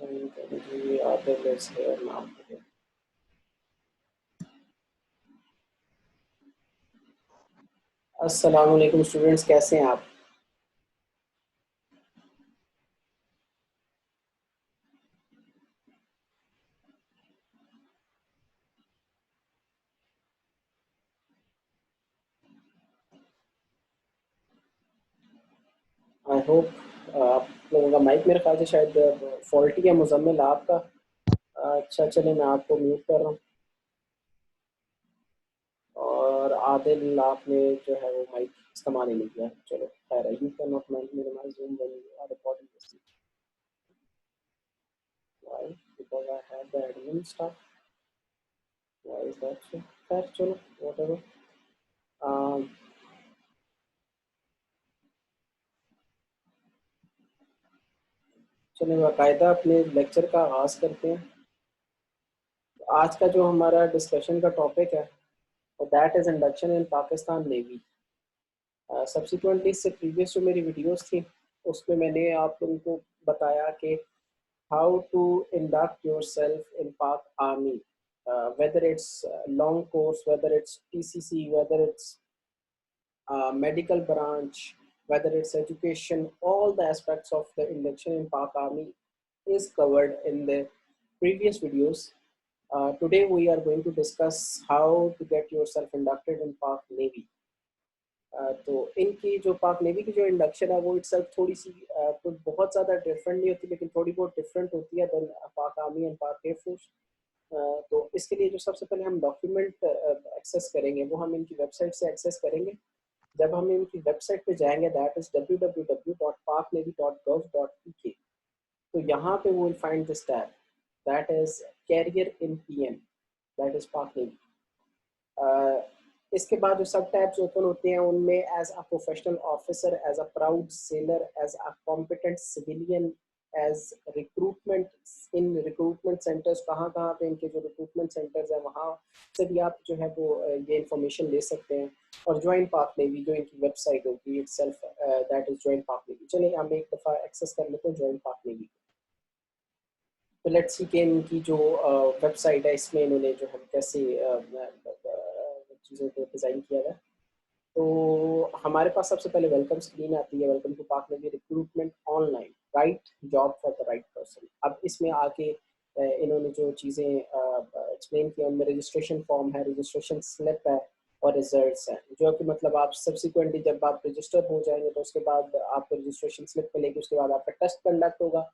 Ji Adil is here now. अस्सलाम वालेकुम students, कैसे हैं आप? आई होप आप लोगों का माइक मेरे ख्याल से शायद फॉल्टी है। मुजम्मिल आपका। अच्छा चलिए, मैं आपको म्यूट कर रहा हूँ। और आदिल, आपने जो है वो माइक इस्तेमाल ही नहीं किया। चलो खैर है। You can not minimise Zoom when you are recording this. Why? Because I have the admin stuff. Why is that so? खैर चलो, व्हाटएवर। चलिए बाकायदा अपने लेक्चर का आगाज़ करते हैं। आज का जो हमारा डिस्कशन का टॉपिक है that is induction in Pakistan navy. Subsequently इससे प्रीवियस जो मेरी वीडियोस थी उसमें मैंने आप लोगों को बताया कि how to induct yourself in Pak army, whether it's long course, whether it's TCC, whether it's medical branch, whether it's education, all the aspects of the induction in Pak Army is covered in the previous videos. Today we are going to discuss how to get yourself inducted in Pak Navy. तो इनकी जो पाक navy की जो induction है वो itself थोड़ी सी कुछ बहुत ज़्यादा डिफरेंट नहीं होती, लेकिन थोड़ी बहुत डिफरेंट होती है देन पाक आर्मी एंड पाक एयरफोर्स। तो इसके लिए जो सबसे पहले हम डॉक्यूमेंट एक्सेस करेंगे वो हम इनकी वेबसाइट से एक्सेस करेंगे। जब हम इनकी वेबसाइट पे जाएंगे दैट इज www.paknavy.gov.pk, तो यहाँ पे वो will find this tab that is career in PM, that is Pak navy. इसके बाद जो सब टैब्स ओपन होते हैं उनमें as a professional officer, as a proud sailor, as a competent civilian, as recruitment in recruitment centres, कहाँ कहाँ पे इनके जो रिक्रूटमेंट सेंटर्स हैं वहाँ से भी आप जो है वो ये इंफॉर्मेशन ले सकते हैं। और ज्वाइन पाक नेवी जो इनकी वेबसाइट होगी इटसेल्फ दैट इज ज्वाइन पाक नेवी। चलिए हम एक दफ़ा एक्सेस कर लेते हैं ज्वाइन पाक नेवी। तो लेट्स सी कि इनकी जो वेबसाइट है इसमें इन्होंने जो है कैसे चीज़ों को डिज़ाइन किया है। तो हमारे पास सबसे पहले वेलकम स्क्रीन आती है, वेलकम टू पाक navy recruitment online, right job for the right person. अब इसमें आके इन्होंने जो चीज़ें एक्सप्लेन किया उनमें रजिस्ट्रेशन फॉर्म है, रजिस्ट्रेशन स्लिप है और रिजल्ट्स हैं, जो कि मतलब आप सब्सिक्वेंटली जब आप रजिस्टर हो जाएंगे तो उसके बाद आपको रजिस्ट्रेशन स्लिप मिलेगी, उसके बाद आपका टेस्ट कंडक्ट होगा।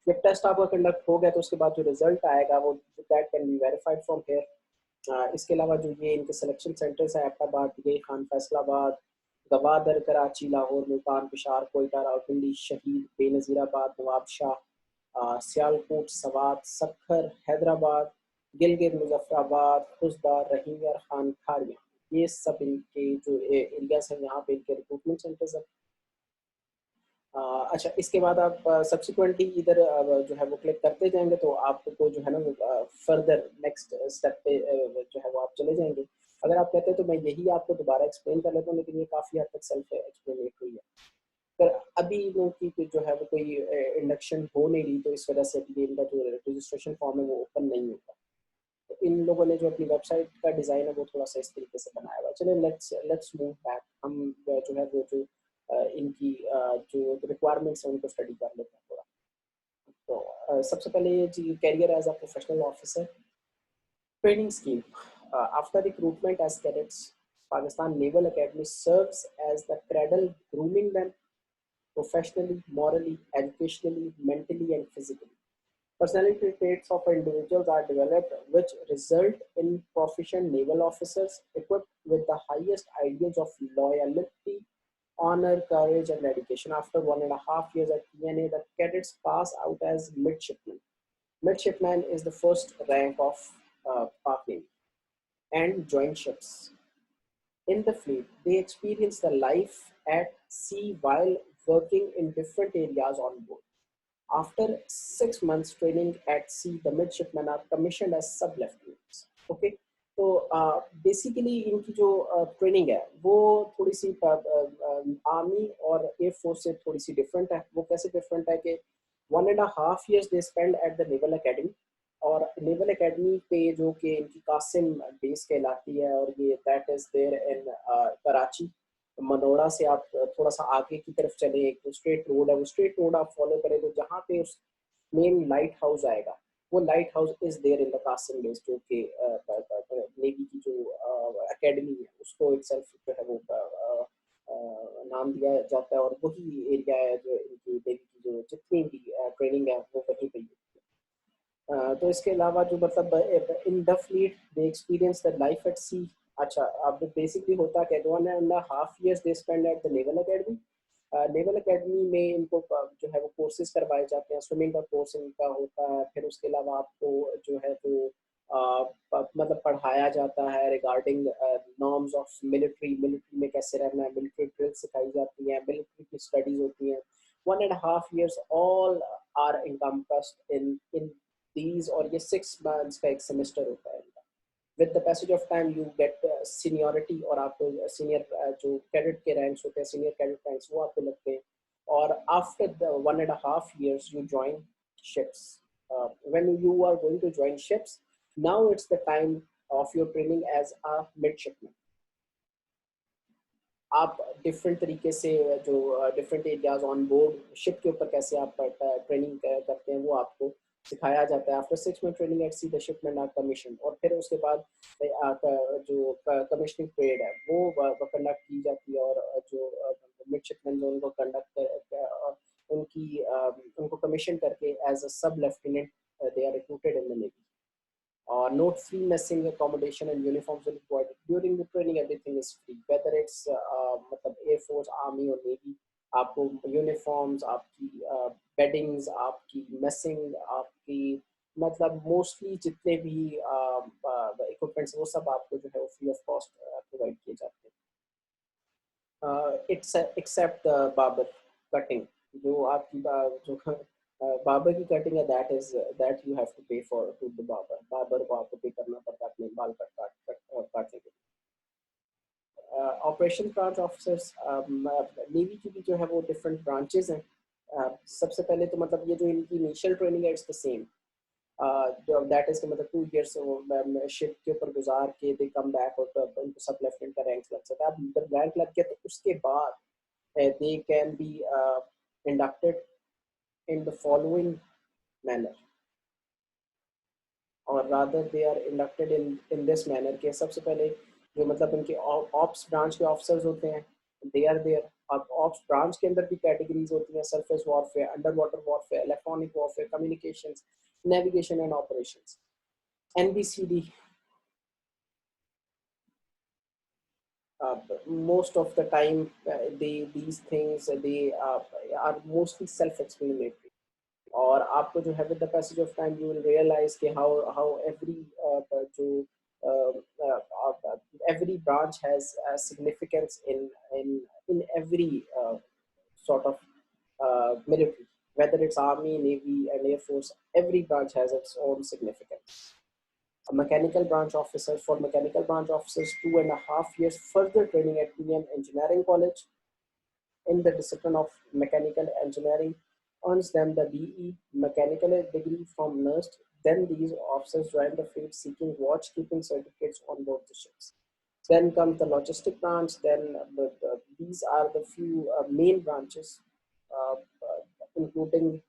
जब टेस्ट आपका कंडक्ट हो गया तो उसके बाद जो रिजल्ट आएगा वो that can be verified from here. इसके अलावा जो ये इनके सिलेक्शन सेंटर्स हैं एबटाबाद, दिगई खान, फैसलाबाद, गवादर, कराची, लाहौर, मुल्तान, पिशार, कोयटा, रावलपिंडी, शहीद, बेनज़ीराबाद, नवाबशाह, सियालकोट, सवात, सखर, हैदराबाद, गिलगित, मुजफ्फराबाद, खुजदा, रहीम खान, खारिया, ये सब इनके जो एरियाज हैं यहाँ पे इनके रिक्रूटमेंट सेंटर्स हैं। अच्छा, इसके बाद आप सब्सिक्वेंटली इधर जो है वो क्लिक करते जाएंगे तो आपको जो है ना वो फर्दर नेक्स्ट स्टेप पे जो है वो आप चले जाएंगे। अगर आप कहते हैं तो मैं यही आपको दोबारा एक्सप्लेन कर लेता हूँ, लेकिन ये काफ़ी हद तक सेल्फ एक्सप्लेनेटरी है। पर अभी लोगों की जो है वो कोई इंडक्शन हो नहीं रही, तो इस वजह से अभी इनका जो रजिस्ट्रेशन फॉर्म है वो ओपन नहीं होता। तो इन लोगों ने जो अपनी वेबसाइट का डिज़ाइन है वो थोड़ा सा इस तरीके से बनाया हुआ है। चलिए लेट्स मूव बैक। हम जो है वो जो इनकी जो रिक्वायरमेंट्स हैं उनको स्टडी कर लेते हैं थोड़ा। तो सबसे पहले ये जी career as a professional officer training scheme. After recruitment as cadets, Pakistan Naval Academy serves as the cradle, grooming them professionally, morally, educationally, mentally, and physically. Personality traits of individuals are developed which result in proficient naval officers equipped with the highest ideals of loyalty, honor, courage, and dedication. After 1.5 years at PNA, the cadets pass out as midshipmen. Midshipman is the first rank of Pak Navy and join ships. In the fleet, they experience the life at sea while working in different areas on board. After 6 months training at sea, the midshipmen are commissioned as sub-lieutenants. Okay, तो basically इनकी जो training है वो थोड़ी सी army और air force से थोड़ी सी different है। वो कैसे डिफरेंट है कि 1.5 years they spend at the Naval Academy, और नेवल एकेडमी पे जो कि इनकी कासिम बेस कहलाती है, और ये that is there in Karachi. Manora से आप थोड़ा सा आगे की तरफ चले, एक जो स्ट्रेट रोड है, वो स्ट्रेट रोड आप फॉलो करें तो जहाँ पे उस मेन लाइट हाउस आएगा, वो lighthouse is there in the Qasim base, जो कि नेवी की जो एकेडमी है उसको एक सेल्फ जो है वो नाम दिया जाता है, और वही एरिया है जो इनकी नेवी की जो जितनी भी ट्रेनिंग है वो वहीं पे ही है। तो इसके अलावा जो मतलब in the fleet they experience the life at sea. अच्छा, अब बेसिकली होता क्या है, 1.5 years they spend at the naval academy. Naval academy में इनको जो है वो कोर्सेज करवाए जाते हैं, स्विमिंग का कोर्स इनका होता है, फिर उसके अलावा आपको जो है वो मतलब पढ़ाया जाता है regarding norms of military, military में कैसे रहना है, मिलिट्री ड्रिल सिखाई जाती हैं, मिलिट्री की स्टडीज होती हैं। 1.5 years all are encompassed in these, और ये 6 months का एक सेमेस्टर होता है इनका। With the passage of time you get seniority, और आपको सीनियर जो कैडेट के रैंक्स होते हैं, सीनियर कैडेट रैंक्स वो आपको लगते हैं, और after the 1.5 years you join ships. When you are going to join ships, now it's the time of your training as a midshipman. आप डिफरेंट तरीके से जो different areas on board ship के ऊपर कैसे आप ट्रेनिंग करते हैं वो आपको सिखाया जाता है। After 6 month training at sea the shipman are commission, और फिर उसके बाद जो कमीशनिंग परेड है वो कंडक्ट की जाती है, और जो मिडशिपमैन जो उनको कंडक्ट उनको कमीशन करके as a sub lieutenant they are recruited in the navy. Note free messing, accommodation and uniforms will be provided during the training. Everything is free, whether it's मतलब Air Force, Army और Navy। आपको uniforms, आपकी weddings, आपकी messing, आपकी मतलब mostly जितने भी equipments वो सब आपको जो है वो फ्री ऑफ कॉस्ट प्रोवाइड किए जाते हैं। इट्स एक्सेप्ट बार्बर कटिंग, जो आपकी जो बार्बर की कटिंग है, that you have to pay for to the barber. Barber को आपको पे करना पड़ता है अपने बाल काटने के लिए। ऑपरेशन ब्रांच ऑफिसर्स, नेवी की भी जो है वो डिफरेंट ब्रांचेस हैं। सबसे पहले तो मतलब ये जो इनकी इनिशियल ट्रेनिंग है it's the same, that is मतलब 2 years शिप के ऊपर गुजार के दे कम बैक, और उनको सब लेफ्टिनेंट का रैंक लग सकता है। अब जब रैंक लग गया तो उसके बाद they can be inducted in the following manner, और rather they are inducted in this manner कि सबसे पहले जो मतलब इनके ऑप्स ब्रांच के ऑफिसर्स होते हैं, they are there। अब ऑप्स ब्रांच के अंदर भी कैटेगरीज होती हैं, surface warfare, under water warfare, electronic warfare, communications, navigation and operations, NBCD। Most of the time these things they are mostly self-explanatory, और आपको जो है with the passage of time you will realize कि how every जो every branch has a significance in every sort of military, whether it's army, navy and air force, every branch has its own significance. A mechanical branch officer, for mechanical branch officers 2.5 years further training at PM Engineering College in the discipline of mechanical engineering earns them the BE mechanical degree from NERST. Then these officers join the field seeking watchkeeping certificates on board the ships. Then comes the logistic branch. Then these are the few main branches, including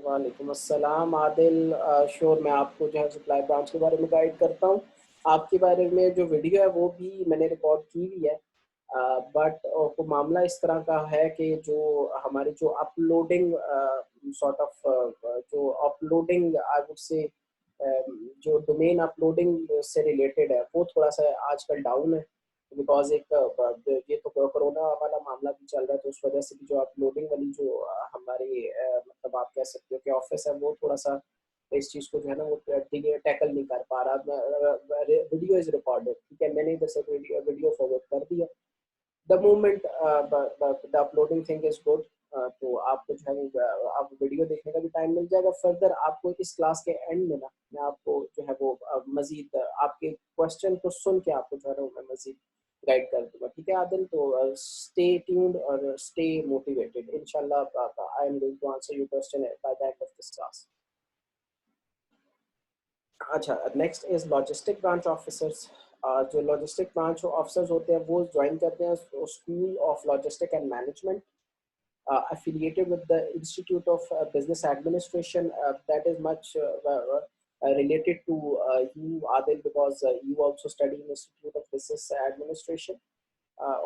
वालेकुम अस्सलाम Adil. Sure, मैं आपको जो है supply branch के बारे में guide करता हूँ। आपके बारे में जो वीडियो है वो भी मैंने रिकॉर्ड की हुई है, बट को मामला इस तरह का है कि जो हमारी जो अपलोडिंग सॉर्ट ऑफ जो अपलोडिंग आई वुड से जो डोमेन अपलोडिंग से रिलेटेड है वो थोड़ा सा आजकल डाउन है, बिकॉज एक ये तो कोरोना वाला मामला भी चल रहा है, तो उस वजह से भी जो अपलोडिंग वाली जो हमारी मतलब आप कह सकते हो कि ऑफिस है वो थोड़ा सा इस चीज़ को जो है ना वो टैकल नहीं कर पा रहा। वीडियो इज रिकॉर्डेड, ठीक है, मैंने इधर से वीडियो फॉरवर्ड कर दिया। The moment the uploading thing is good, तो आपको जो है आप वीडियो देखने का भी टाइम मिल जाएगा। फर्दर आपको इस क्लास के एंड में ना मैं आपको जो है वो मजीद आपके क्वेश्चन को सुन के आपको जो है ना मैं मजीद गाइड कर दूंगा, ठीक है आदिल? तो स्टे ट्यून्ड और स्टे मोटिवेटेड, इंशाल्लाह I am going to answer your question by the end of this class. अच्छा, next is logistic branch officers. जो लॉजिस्टिक ब्रांच ऑफिसर्स होते हैं वो ज्वाइन करते हैं school of logistic and management, affiliated with the Institute of Business Administration. That is much related to you, Adil, because you also study in Institute of Business Administration,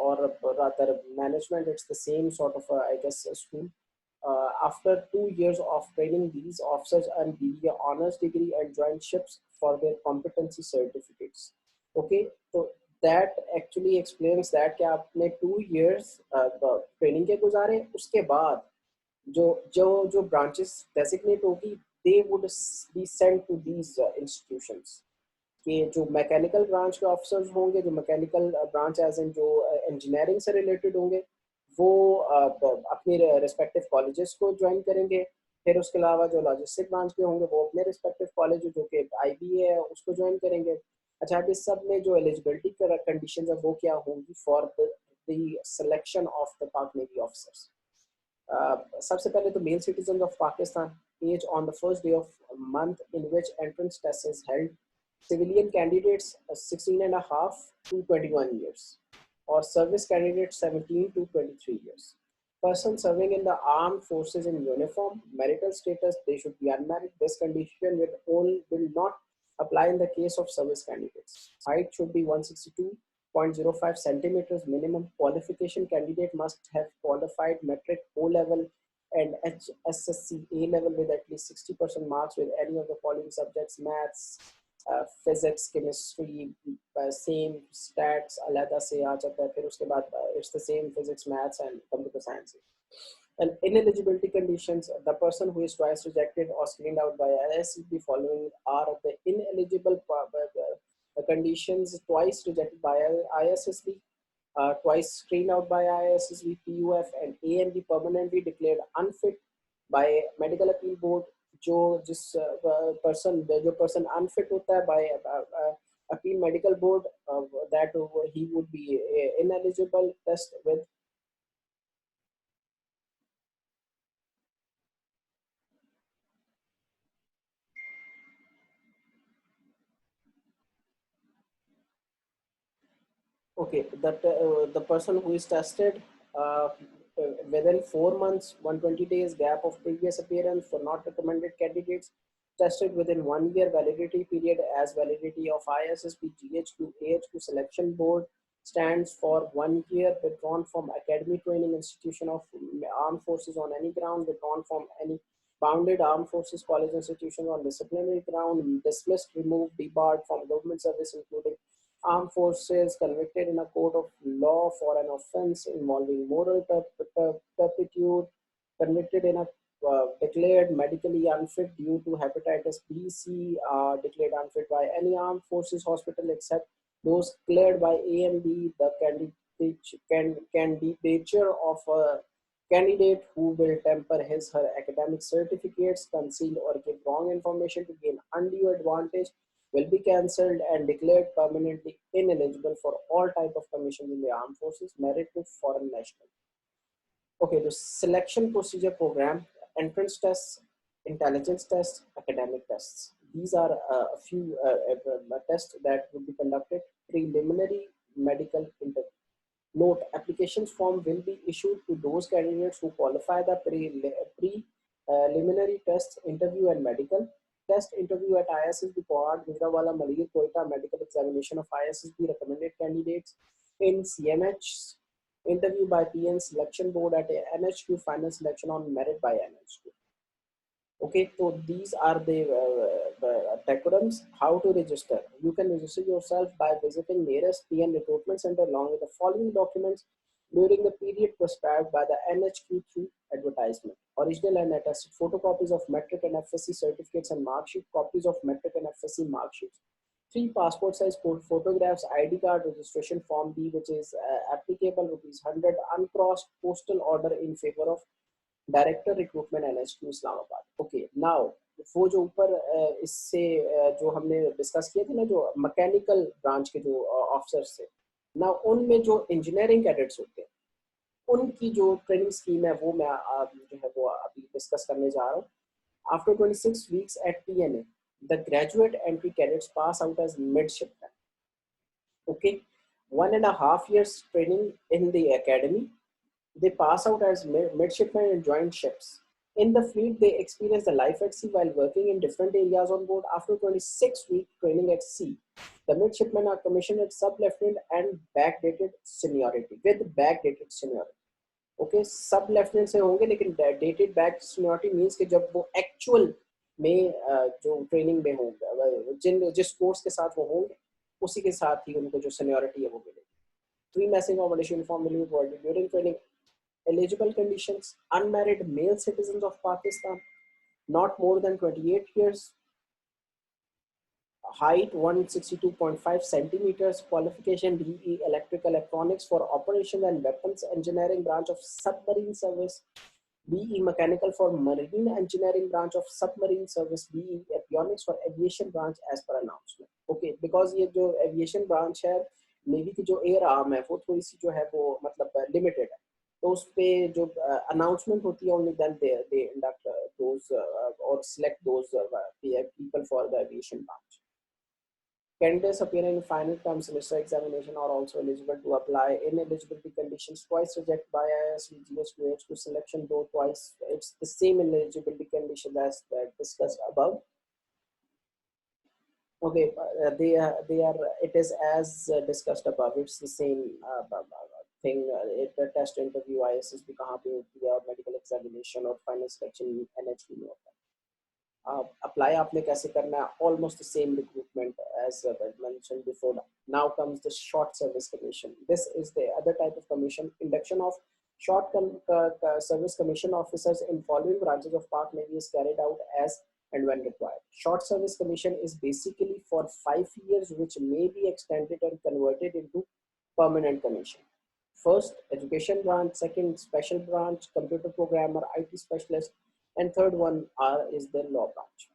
or rather management. It's the same sort of, I guess, school. After 2 years of training, these officers earn BBA honors degree and join ships for their competency certificates. Okay, so that actually explains that कि आपने 2 years training के गुजारे, उसके बाद जो जो जो branches designate होगी they would be sent to these institutions. कि जो मैकेनिकल ब्रांच के ऑफिसर्स होंगे, जो मैकेनिकल ब्रांच एज इन जो इंजीनियरिंग से रिलेटेड होंगे, वो अपने रिस्पेक्टिव कॉलेजेस को ज्वाइन करेंगे। फिर उसके अलावा जो लॉजिस्टिक ब्रांच के होंगे वो अपने रिस्पेक्टिव कॉलेज जो कि IBA है उसको ज्वाइन करेंगे। अच्छा, अब इस सब में जो एलिजिबिलिटी कंडीशन है वो क्या होंगी for the selection of the Pak navy officers? सबसे पहले तो male citizen of Pakistan, as on the first day of month in which entrance test is held, civilian candidates 16 and a half to 21 years, or service candidates 17 to 23 years. Person serving in the armed forces in uniform, marital status, they should be unmarried. This condition will not apply in the case of service candidates. Height should be 162.05 centimeters minimum. Qualification, candidate must have qualified metric O-level and HSSC A-level with at least 60% marks with any of the following subjects: maths, physics, chemistry, same stats अलग से आ जाता है, फिर उसके बाद it's the same physics, maths and computer science. And ineligibility conditions: the person who is twice rejected or screened out by ISSB following are the ineligible conditions: twice rejected by ISSB, twice screened out by ISSB, PUF, and A and B permanently declared unfit by medical appeal board. जिस person unfit होता है by appeal medical board, that he would be ineligible. Test with okay, that the person who is tested within 4 months, 120 days gap of previous appearance for not recommended candidates, tested within 1 year validity period as validity of ISSB GHQ AHQ selection board, stands for 1 year, withdrawn from academy training institution of armed forces on any ground, withdrawn from any bounded armed forces college institution on disciplinary ground, dismissed, removed, debarred from government service including armed forces, convicted in a court of law for an offense involving moral turpitude, convicted in a declared medically unfit due to hepatitis B, C, declared unfit by any armed forces hospital except those cleared by AMB, the candidature of a candidate who will temper his/her academic certificates, conceal or give wrong information to gain undue advantage, will be cancelled and declared permanently ineligible for all type of commissions in the armed forces, merit to foreign national. Okay, the selection procedure program: entrance tests, intelligence tests, academic tests. These are a few tests that will be conducted. Preliminary medical interview. Note: applications form will be issued to those candidates who qualify the preliminary tests, interview and medical. Test interview at ISSB Quad, Gujranwala, Malir, Quetta. Medical examination of ISSB recommended candidates in CMH. Interview by PN selection board at NHQ. Final selection on merit by NHQ. Okay, so these are the decorums. How to register? You can register yourself by visiting nearest PN recruitment center along with the following documents during the period prescribed by the NHQ through advertisement: original and attested photocopies of metric and FSC certificates and mark sheet, copies of metric and FSC mark sheets, 3 passport size photographs, ID card, registration form B, which is applicable ₹100, uncrossed postal order in favor of director recruitment NHQ Islamabad. Okay, now वो जो ऊपर इससे जो हमने discuss किए थे ना, जो मैकेनिकल ब्रांच के जो ऑफिसर्स थे, ना उनमें जो इंजीनियरिंग कैडेट्स होते हैं उनकी जो ट्रेनिंग स्कीम है वो मैं जो है वो अभी डिस्कस करने जा रहा हूँ. After 26 weeks at PNA, the graduate entry cadets pass out as midshipmen. Okay, 1.5 years training in the academy. They pass out as midshipmen and join ships. In the fleet, they experience the life at sea while working in different areas on board. After 26-week training at sea, the midshipmen are commissioned at sub-lieutenant and backdated seniority with backdated seniority. Okay, सब lieutenant से होंगे लेकिन dated back seniority means कि जब वो actual में जो training में होंगे जिस कोर्स के साथ वो होंगे उसी के साथ ही उनको जो सीनियरिटी है वो मिलेगी. Three message of additional form will be provided during training. Eligible conditions: unmarried male citizens of Pakistan, not more than 28 years, height 162.5 centimeters, qualification BE electrical electronics for operation and weapons engineering branch of submarine service, BE mechanical for marine engineering branch of submarine service, BE avionics for aviation branch as per announcement. Okay, because ये जो aviation branch है navy की जो air arm है वो थोड़ी सी जो है वो मतलब लिमिटेड है, तो उस पे जो अनाउंसमेंट होती है only then they induct those or select those people for the aviation branch. Candidates appearing in final term semester examination are also eligible to apply. Ineligibility conditions: twice rejected by IISc GS2H to selection, though twice. It's the same eligibility condition as discussed above. Okay, they are. It is as discussed above. It's the same thing. The test interview ISSB कहाँ पे होती है और medical examination और final selection NHP में होता है. Apply आपने कैसे करना है? Almost the same recruitment as mentioned before. Now comes the short service commission. This is the other type of commission. Induction of short service commission officers in following branches of Pak Navy is carried out as and when required. Short service commission is basically for 5 years, which may be extended and converted into permanent commission. First, education branch. Second, special branch, computer programmer, IT specialist. And third one is the law branch.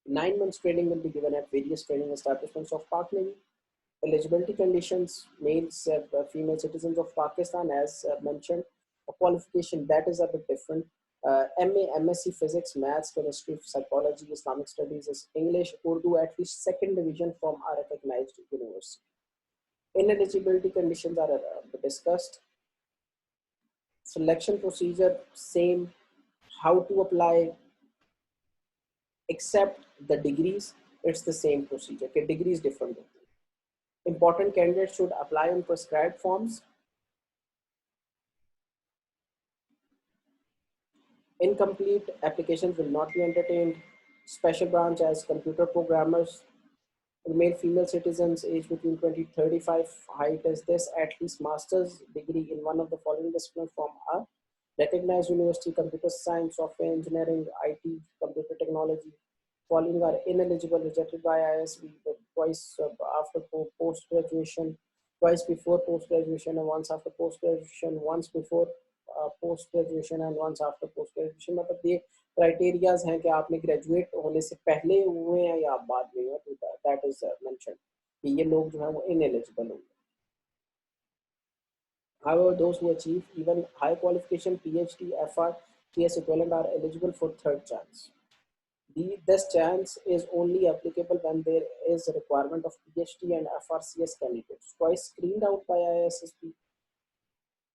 9 months training will be given at various training establishments of Pak Navy. Eligibility conditions: males, female citizens of Pakistan as mentioned. A qualification that is a bit different. MA, MSc Physics, Maths, Chemistry, Psychology, Islamic Studies, English, Urdu at least second division from a recognized university. Ineligibility conditions are discussed. Selection procedure same. How to apply, except the degrees, it's the same procedure. Okay, degrees different. Important candidates should apply on prescribed forms. Incomplete applications will not be entertained. Special branch as computer programmers. Male female citizens aged between 20 to 35. Height is this, at least master's degree in one of the following disciplines from a recognized university: computer science, software engineering, IT, computer technology. Following are ineligible, rejected by ISB twice after post-graduation, twice before post-graduation, and once after post-graduation, once before post-graduation, and once after post-graduation. मतलब ये criterias हैं कि आपने graduate होने से पहले हुए हैं या आप बाद में हुए, तो दैट इज मेंशन कि ये लोग जो है वो इनएलिजिबल होंगे. However, those who achieve even high qualification PhD, FR, CS equivalent are eligible for third chance. This chance is only applicable when there is a requirement of PhD and FRCS candidates, twice screened out by ISSB,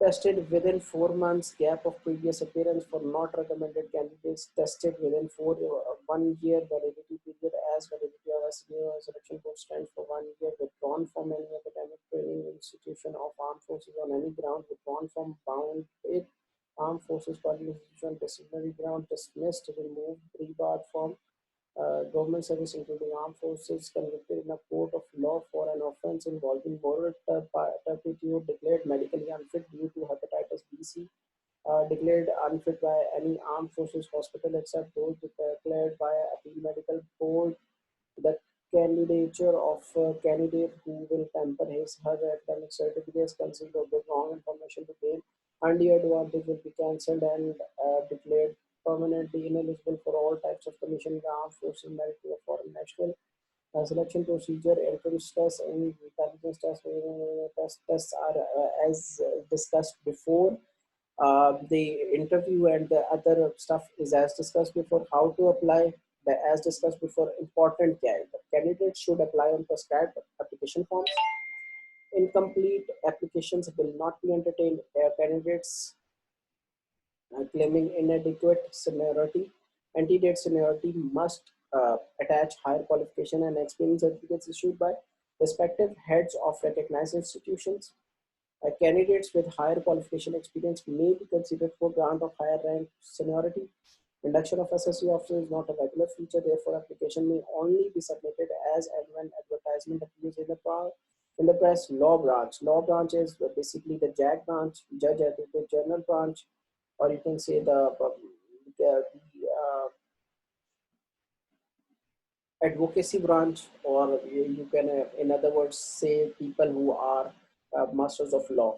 tested within 4 months gap of previous appearance for not recommended candidates, tested within 1 year validity period as validity of SBO selection course stands for 1 year, withdrawn from any academic training institution of armed forces on any ground, withdrawn from bounded armed forces public institution disciplinary ground, dismissed, removed, debarred from government service including armed forces, convicted in a court of law for an offense involving moral turpitude, declared medically unfit due to hepatitis B/C, declared unfit by any armed forces hospital except those declared by appeal medical board. The candidature of a candidate who will tamper her academic certificates, conceal or give wrong information to gain undue advantage will be cancelled and declared permanently ineligible for all types of commission in the armed forces, military or foreign national. Selection procedure, entrance tests, and intelligence tests are as discussed before. The interview and the other stuff is as discussed before. How to apply, as discussed before. Important kya hai? The candidates should apply on prescribed application forms. Incomplete applications will not be entertained. Candidates claiming inadequate seniority. Candidate seniority must attach higher qualification and experience certificates issued by respective heads of recognized institutions. Candidates with higher qualification experience may be considered for grant of higher rank seniority. Induction of SSC officers is not a regular feature, therefore application may only be submitted as and when advertisement appears in the press. Law branch. Law branch is basically the JAG branch, Judge Advocate General branch, or you can say the advocacy branch, or you can, in other words, say people who are masters of law.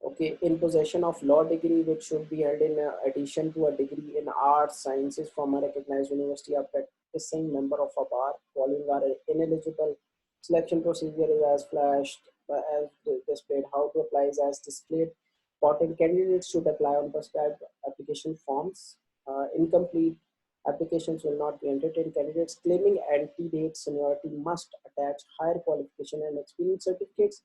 Okay, in possession of law degree, which should be held in addition to a degree in arts sciences from a recognized university, a practicing member of a bar. Following are ineligible. Selection procedure is as flashed, as displayed. How to apply is as displayed. Important candidates should apply on prescribed application forms. Incomplete applications will not be entertained. Candidates claiming antedate seniority must attach higher qualification and experience certificates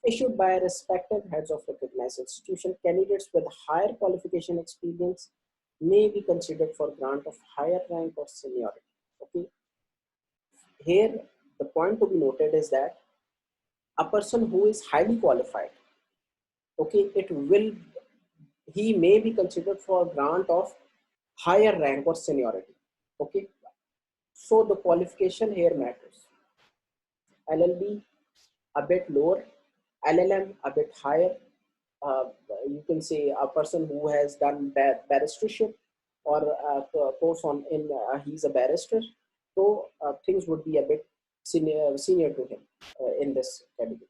issued by respective heads of recognized institution. Candidates with higher qualification experience may be considered for grant of higher rank or seniority. Okay, here the point to be noted is that a person who is highly qualified, okay, he may be considered for grant of higher rank or seniority. Okay, so the qualification here matters. LLB a bit lower, LLM a bit higher. uh, you can say a person who has done barristership or a course on in he's a barrister, so things would be a bit senior to him in this category.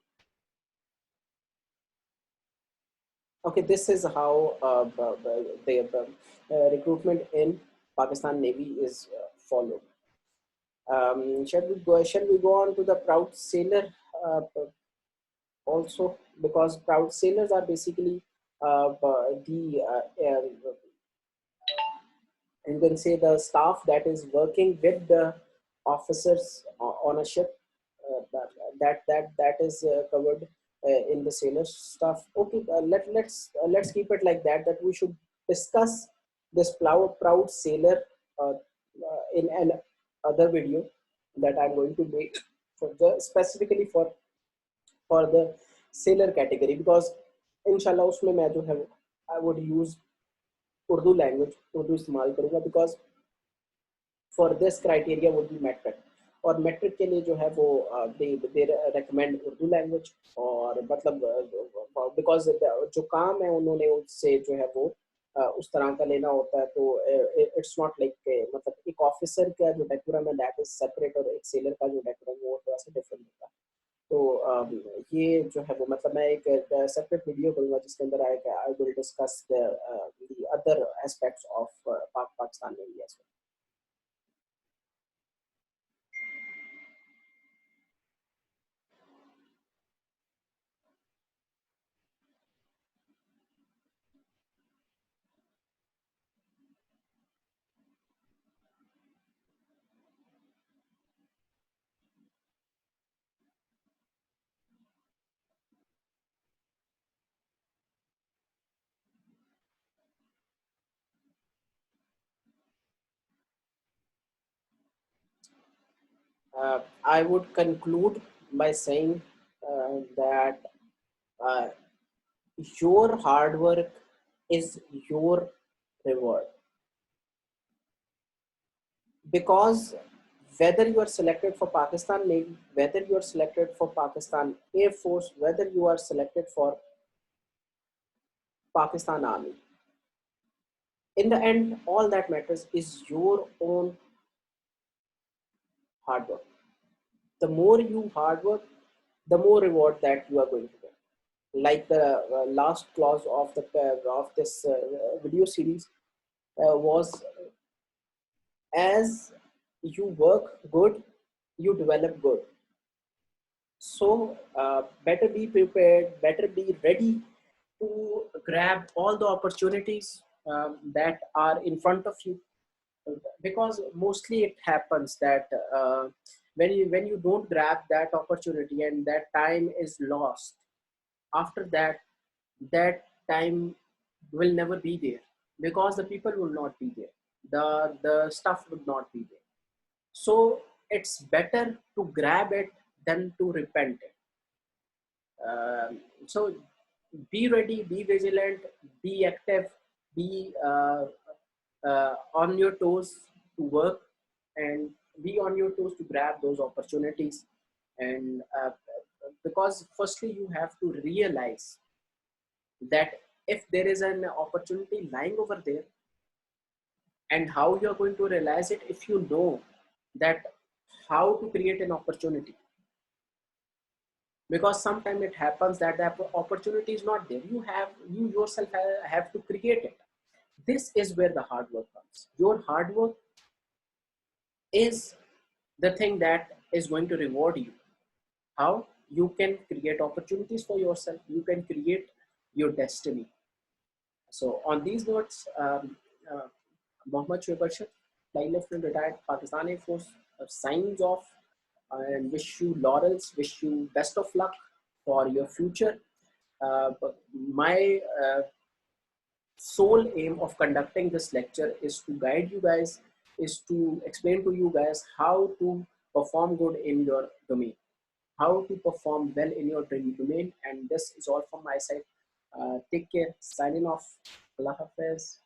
Okay, this is how the recruitment in Pakistan Navy is followed. Shall we go on to the proud sailor uh, also, because proud sailors are basically the you can say the staff that is working with the officers on a ship. That is covered in the sailor stuff. Okay, let's keep it like that, that we should discuss this proud sailor in an other video that I'm going to make for specifically for the sailor category, because inshallah उसमें मैं जो है I would use Urdu language Urdu इस्तेमाल करूँगा, because for this criteria would be matric, और matric के लिए जो है वो दे रेकमेंड उर्दू लैंग्वेज, और मतलब बिकॉज जो काम है उन्होंने उससे जो है वो उस तरह का लेना होता है, तो इट्स नॉट लाइक मतलब एक ऑफिसर का जो डेकोरम है दैट इज सेपरेट, और एक सेलर का जो डेकोरम वो थोड़ा सा डिफरेंट होता है। तो ये जो है वो मतलब मैं एक सेपरेट वीडियो करूंगा जिसके अंदर आएगा I will discuss the other aspects of Pakistan में as well. I would conclude by saying that uh, your hard work is your reward, because whether you are selected for Pakistan Navy, whether you are selected for Pakistan Air Force, whether you are selected for Pakistan Army, in the end, all that matters is your own hard work. The more you hard work, the more reward that you are going to get. Like the last clause of this video series was, as you work good, you develop good. So better be prepared, better be ready to grab all the opportunities that are in front of you, because mostly it happens that when you don't grab that opportunity and that time is lost, after that, that time will never be there, because the people will not be there, the stuff would not be there. So it's better to grab it than to repent it. So be ready, be vigilant, be active, be on your toes to work, and be on your toes to grab those opportunities. And because firstly you have to realize that if there is an opportunity lying over there, and how you're going to realize it, if you know that how to create an opportunity. Because sometimes it happens that the opportunity is not there, you yourself have to create it. This is where the hard work comes. Your hard work is the thing that is going to reward you. How you can create opportunities for yourself, you can create your destiny. So on these notes, Mohammad Shoaib Arshad, flight lieutenant, retired Pakistan Air Force, signs off and wish you laurels, wish you best of luck for your future. But my sole aim of conducting this lecture is to guide you guys, is to explain to you guys how to perform good in your domain, how to perform well in your domain. And this is all from my side. Take care. Signing off. Allah Hafiz.